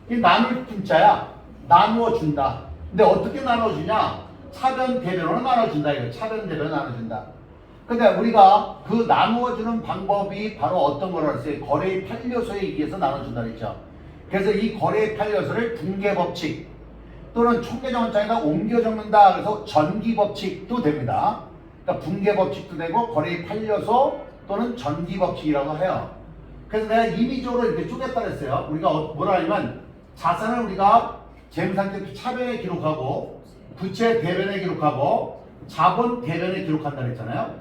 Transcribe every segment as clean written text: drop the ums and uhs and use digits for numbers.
이 나눌 분자야. 나누어 준다. 근데 어떻게 나눠주냐? 차변 대변으로 나눠준다. 이거 차변 대변으로 나눠준다. 근데 우리가 그 나누어주는 방법이 바로 어떤 거라고 했어요? 거래의 8요소에 의해서 나눠준다 그랬죠. 그래서 이 거래의 8요소를 분계법칙 또는 총계정원장에다 옮겨 적는다. 그래서 전기법칙도 됩니다. 그러니까 분계법칙도 되고 거래의 8요소 또는 전기법칙이라고 해요. 그래서 내가 임의적으로 이렇게 쪼갰다 그랬어요. 우리가 뭐라 하냐면 자산을 우리가 재무상태 차변에 기록하고 부채 대변에 기록하고 자본 대변에 기록한다 그랬잖아요.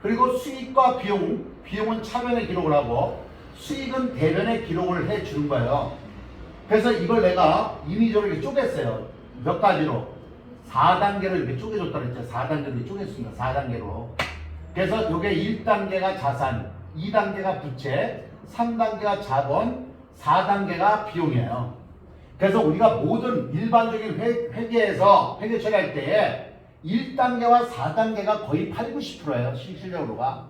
그리고 수익과 비용은 차변에 기록을 하고 수익은 대변에 기록을 해 주는 거예요. 그래서 이걸 내가 임의적으로 이렇게 쪼갰어요. 몇 가지로? 4단계로 이렇게 쪼개줬다 그랬죠. 4단계로 쪼갰습니다. 4단계로. 그래서 이게 1단계가 자산, 2단계가 부채, 3단계가 자본, 4단계가 비용이에요. 그래서 우리가 모든 일반적인 회계에서 회계 처리할 때에 1단계와 4단계가 거의 8, 90%예요. 실질적으로가.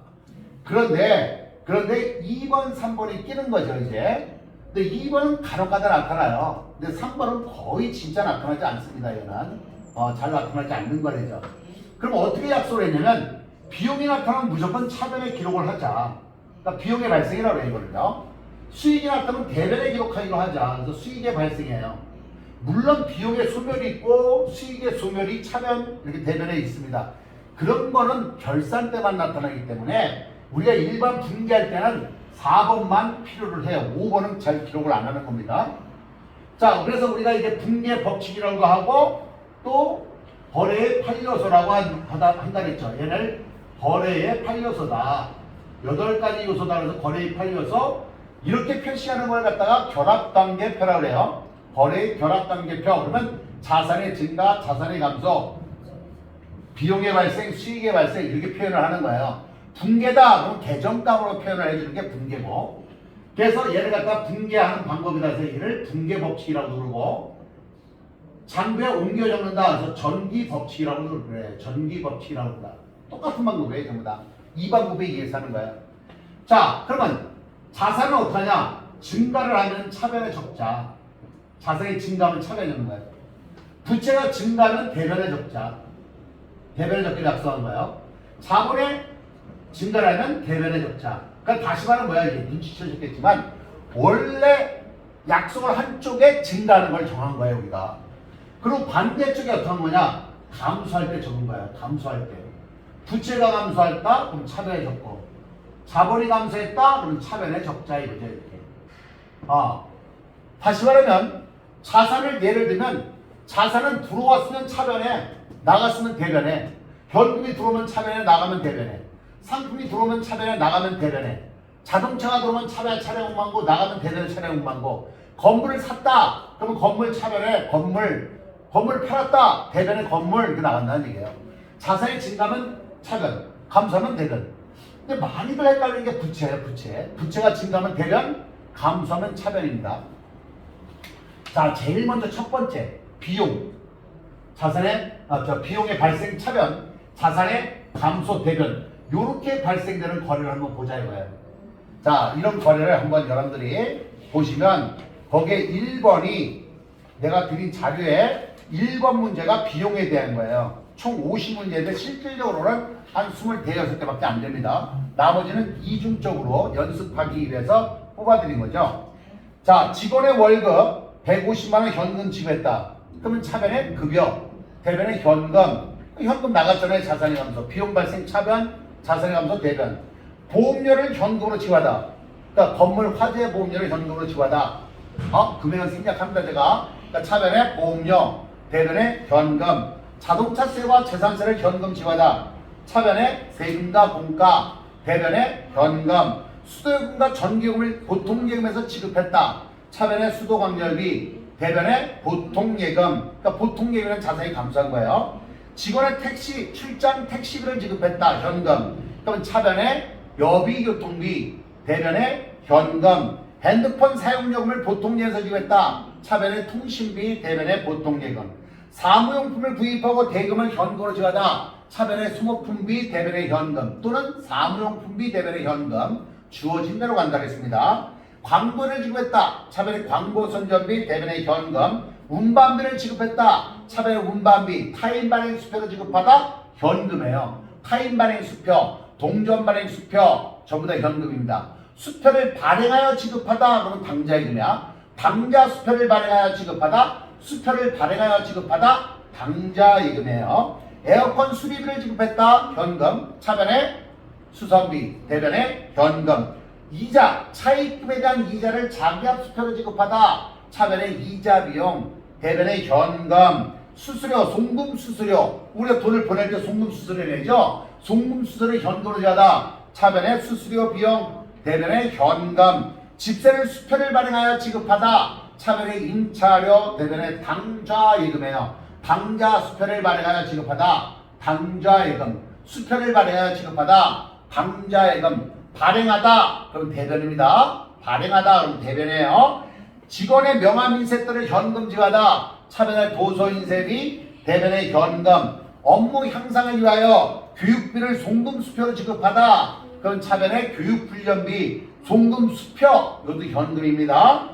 그런데 2번, 3번이 끼는 거죠, 이제. 근데 2번은 간혹가다 나타나요. 근데 3번은 거의 진짜 나타나지 않습니다, 얘는. 잘 나타나지 않는 거래죠. 그럼 어떻게 약속을 했냐면, 비용이 나타나면 무조건 차변에 기록을 하자. 그러니까 비용의 발생이라고 해요, 이거를요. 수익이 나타나면 대변에 기록하기로 하자. 그래서 수익의 발생이에요. 물론 비용의 소멸이 있고 수익의 소멸이 차변 이렇게 대변에 있습니다. 그런 거는 결산 때만 나타나기 때문에 우리가 일반 분기할 때는 4번만 필요를 해요. 5번은 잘 기록을 안 하는 겁니다. 자, 그래서 우리가 이제 분계 법칙이라고 하고 또 거래의 8요소라고 한다 그랬죠. 얘를 거래의 8요소다. 8가지 요소다. 그래서 거래의 8요소 이렇게 표시하는 걸 갖다가 결합관계표라고 해요. 거래의 결합관계표. 그러면 자산의 증가, 자산의 감소, 비용의 발생, 수익의 발생 이렇게 표현을 하는 거예요. 분계다. 그럼 계정값으로 표현을 해주는 게 분계고. 그래서 얘를 갖다가 분계하는 방법이다 해서 얘를 분계법칙이라고 그러고 장부에 옮겨 적는다 해서 전기법칙이라고 그래. 전기법칙이라고 한다. 똑같은 방법이에요. 전부 다. 이 방법에 의해서 하는 거예요. 자, 그러면 자산은 어떡하냐? 증가를 하면 차변에 적자. 자산이 증가하면 차변에 적는 거예요. 부채가 증가하면 대변에 적자. 대변에 적기를 약속한 거예요. 자본의 증가를 하면 대변에 적자. 그러니까 다시 말하면 뭐야? 이게 눈치채셨겠지만 원래 약속을 한쪽에 증가하는 걸 정한 거예요, 우리가. 그리고 반대쪽에 어떻게 한 거냐? 감소할 때 적은 거예요. 감소할 때. 부채가 감소했다? 그럼 차변에 적고. 자본이 감소했다? 그럼 차변에 적자 이거죠, 이렇게. 다시 말하면 자산을 예를 들면 자산은 들어왔으면 차변에, 나갔으면 대변에, 현금이 들어오면 차변에, 나가면 대변에, 상품이 들어오면 차변에, 나가면 대변에, 자동차가 들어오면 차변에 차량 운반고, 나가면 대변에 차량 운반고, 건물을 샀다 그러면 건물 차변에 건물 팔았다 대변에 건물 이렇게 나간다는 얘기예요. 자산이 증가하면 차변, 감소하면 대변. 근데 많이들 헷갈리는 게 부채예요. 부채가 증가하면 대변, 감소하면 차변입니다. 자, 제일 먼저 첫 번째 비용. 비용의 발생 차변, 자산의 감소 대변. 요렇게 발생되는 거래를 한번 보자 이거예요. 자, 이런 거래를 한번 여러분들이 보시면 거기에 1번이 내가 드린 자료에 1번 문제가 비용에 대한 거예요. 총 50문제인데 실질적으로는 한 26개밖에 안 됩니다. 나머지는 이중적으로 연습하기 위해서 뽑아드린 거죠. 자, 직원의 월급 150만 원 현금 지급했다. 그러면 차변에 급여, 대변에 현금 나갔잖아요. 자산의 감소, 비용 발생 차변, 자산의 감소 대변. 보험료를 현금으로 지급하다. 그러니까 건물 화재 보험료를 현금으로 지급하다. 금액은 생략합니다 제가. 그러니까 차변에 보험료, 대변에 현금. 자동차세와 재산세를 현금 지급하다. 차변에 세금과 공가, 대변에 현금. 수도요금과 전기요금을 보통예금에서 지급했다. 차변에 수도관절비, 대변에 보통예금. 그러니까 보통예금은 자산이 감소한 거예요. 직원의 출장 택시비를 지급했다. 현금. 그러면 차변에 여비교통비, 대변에 현금. 핸드폰 사용요금을 보통예금에서 지급했다. 차변에 통신비, 대변에 보통예금. 사무용품을 구입하고 대금을 현금으로 지급하다. 차변에 수목품비, 대변에 현금. 또는 사무용품비, 대변에 현금. 주어진 대로 간다 했습니다. 광고를 지급했다. 차변에 광고 선전비 대변에 현금. 운반비를 지급했다. 차변에 운반비. 타인 발행 수표를 지급하다. 현금이에요. 타인 발행 수표, 동전 발행 수표 전부 다 현금입니다. 수표를 발행하여 지급하다 그러면 당자예금이야. 당자 수표를 발행하여 지급하다. 수표를 발행하여 지급하다. 당자예금이에요. 에어컨 수리비를 지급했다. 현금. 차변에 수선비, 대변에 현금. 이자, 차입금에 대한 이자를 자기압 수표로 지급하다. 차변에 이자 비용, 대변에 현금. 수수료, 송금 수수료. 우리가 돈을 보낼 때 송금 수수료 내죠. 송금 수수료를 현금으로 지하다. 차변에 수수료 비용, 대변에 현금. 집세를 수표를 발행하여 지급하다. 차변에 임차료, 대변에 당좌예금이에요. 당자 수표를 발행하여 지급하다. 당좌예금. 수표를 발행하여 지급하다. 당자예금. 발행하다. 그럼 대변입니다. 발행하다. 그럼 대변이에요. 직원의 명함인쇄들을 현금 지하다. 차변에 도서인쇄비, 대변에 현금. 업무 향상을 위하여 교육비를 송금 수표로 지급하다. 그럼 차변에 교육훈련비, 송금 수표. 이것도 현금입니다.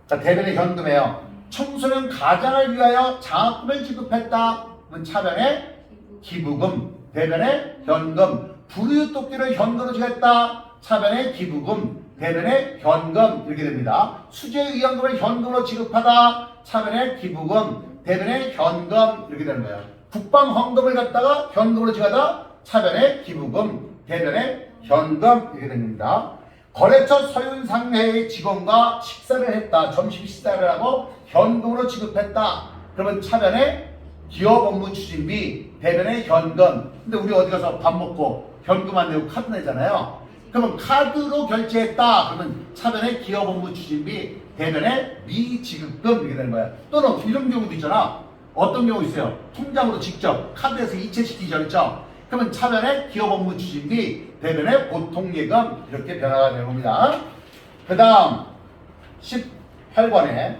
자, 대변에 현금이에요. 청소년 가장을 위하여 장학금을 지급했다. 그럼 차변에 기부금, 대변에 현금. 불우유토끼를 현금으로 지급했다. 차변에 기부금, 대변에 현금. 이렇게 됩니다. 수재의원금을 현금으로 지급하다. 차변에 기부금, 대변에 현금. 이렇게 되는 거예요. 국방 헌금을 갖다가 현금으로 지급하다. 차변에 기부금, 대변에 현금. 이렇게 됩니다. 거래처 서윤상회의 직원과 식사를 했다. 점심 식사를 하고 현금으로 지급했다. 그러면 차변에 기업 업무 추진비, 대변에 현금. 근데 우리 어디 가서 밥 먹고 현금 안 내고 카드 내잖아요. 그러면 카드로 결제했다. 그러면 차변에 기업 업무 추진비, 대변에 미지급금. 이렇게 되는 거야. 또는 이런 경우도 있잖아. 어떤 경우 있어요? 통장으로 직접 카드에서 이체시키죠. 그렇죠? 그러면 차변에 기업 업무 추진비, 대변에 보통예금. 이렇게 변화가 되는 겁니다. 그 다음 18번에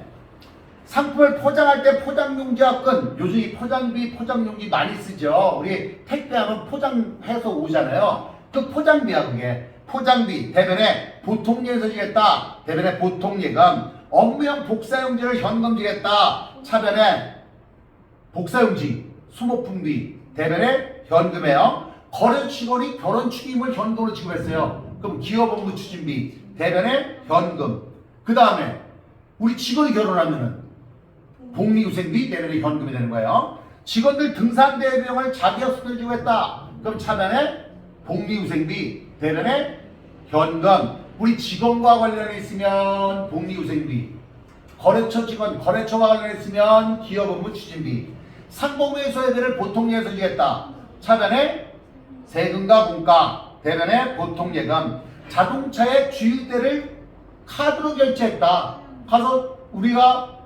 상품을 포장할 때 포장용지와 끈. 요즘 이 포장비, 포장용지 많이 쓰죠. 우리 택배하면 포장해서 오잖아요. 그 포장비야 그게. 포장비, 대변에 보통예금에서 지겠다. 대변에 보통예금. 업무용 복사용지를 현금 지겠다. 차변에 복사용지, 수모품비, 대변에 현금이에요. 거래 직원이 결혼 축의금을 현금으로 지급했어요. 그럼 기업 업무 추진비, 대변에 현금. 그 다음에 우리 직원이 결혼하면은 복리후생비, 대변에 현금이 되는 거예요. 직원들 등산대회 비용을 자기가 수표를 지급했다. 그럼 차변에 복리후생비, 대변에 현금. 우리 직원과 관련해 있으면 복리후생비, 거래처 직원, 거래처와 관련해 있으면 기업 업무 추진비. 상공회의 소외비를 보통예금에서 지겠다. 차변에 세금과 공가, 대변에 보통예금. 자동차의 주유대를 카드로 결제했다. 가서 우리가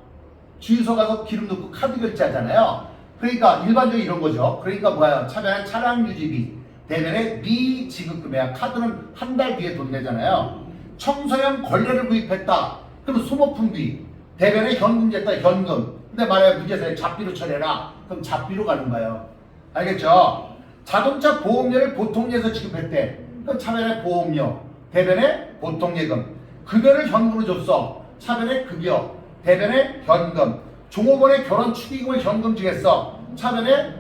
주유소 가서 기름 넣고 카드 결제하잖아요. 그러니까 일반적으로 이런 거죠. 그러니까 뭐야? 차변에 차량 유지비, 대변에 미지급금이야. 카드는 한 달 뒤에 돈 내잖아요. 청소년 걸레를 구입했다. 그럼 소모품비, 대변에 현금 냈다. 현금. 근데 만약에 문제에서 잡비로 처리해라. 그럼 잡비로 가는 거예요. 알겠죠? 자동차 보험료를 보통예금에서 지급했대. 그럼 차변에 보험료, 대변에 보통예금. 급여를 현금으로 줬어. 차변에 급여, 대변에 현금. 종업원의 결혼 축의금을 현금 주겠어. 차변에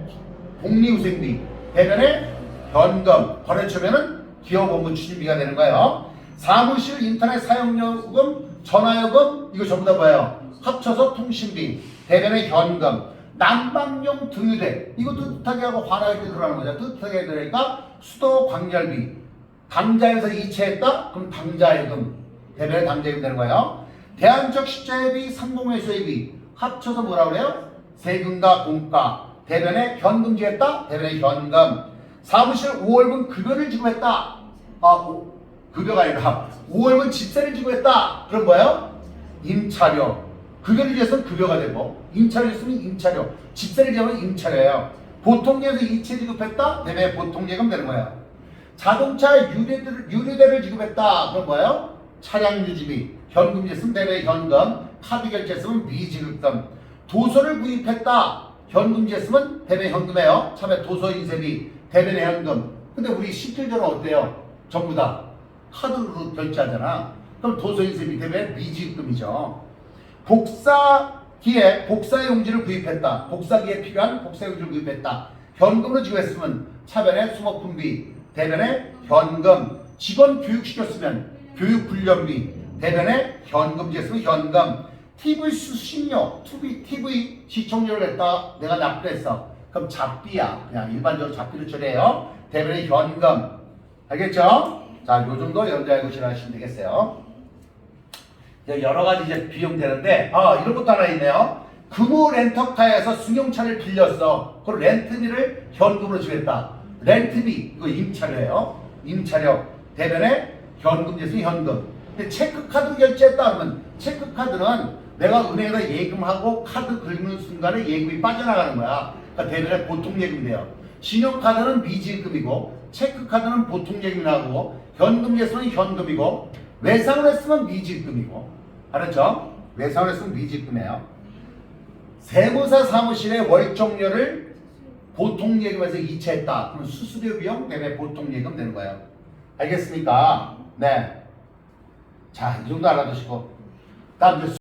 복리후생비, 대변에 현금. 거래처면은 기업 업무 추진비가 되는 거예요. 사무실 인터넷 사용료금, 전화요금, 이거 전부 다 뭐예요? 합쳐서 통신비, 대변에 현금. 난방용 등유대, 이것도 뜻하게 하고 환하게 들어가는 거죠. 뜻하게 되니까 수도 광열비, 당자에서 이체했다? 그럼 당자예금, 대변에 당자예금 되는 거예요. 대안적 십자예비, 상공회수예비 합쳐서 뭐라 그래요? 세금과 공가, 대변에 현금 지했다? 대변에 현금. 사무실 5월분 급여를 지급했다. 급여가 아니라 5월분 집세를 지급했다. 그럼 뭐예요? 임차료. 급여를 지었으면 급여가 되고, 임차료를 줬으면 임차료, 집세를 지으면 임차료예요. 보통예금에서 이체 지급했다? 대변에 보통예금 되는 거예요. 자동차 유류대를 지급했다. 그럼 뭐예요? 차량 유지비, 현금 지었으면 대변에 현금, 카드 결제했으면 미지급금. 도서를 구입했다. 현금 지었으면 대변에 현금이에요. 참에 도서 인쇄비, 대변에 현금. 근데 우리 실질적으로 어때요? 전부 다 카드로 결제하잖아. 그럼 도서인세비 대변 미지급금이죠. 복사기에 복사용지를 구입했다. 복사기에 필요한 복사용지를 구입했다. 현금으로 지급했으면 차변에 수목분비, 대변에 현금, 직원 교육시켰으면 교육훈련비, 대변에 현금 지했으면 현금, TV 수신료, TV 시청료를 했다. 내가 납부했어. 그럼 잡비야. 그냥 일반적으로 잡비를 처리해요. 대변에 현금. 알겠죠? 자, 요 정도 여러분들 알고 지나가시면 되겠어요. 여러 가지 이제 비용 되는데, 이런 것도 하나 있네요. 금호 렌터카에서 승용차를 빌렸어. 그 렌트비를 현금으로 지급했다. 렌트비, 이거 임차료예요. 임차료. 대변에 현금 제수 현금. 근데 체크카드 결제했다 그러면 체크카드는 내가 은행에다 예금하고 카드 긁는 순간에 예금이 빠져나가는 거야. 그러니까 대변에 보통 예금이 돼요. 신용카드는 미지급이고 체크카드는 보통 예금이 나고 현금 제수는 현금이고 외상을 했으면 미지급이고 알았죠? 외상을 했으면 미지급이에요. 세무사 사무실의 월정료를 보통 예금에서 이체했다. 그럼 수수료 비용 대변에 보통 예금 되는 거예요. 알겠습니까? 네. 자, 이 정도 알아두시고 다음 이제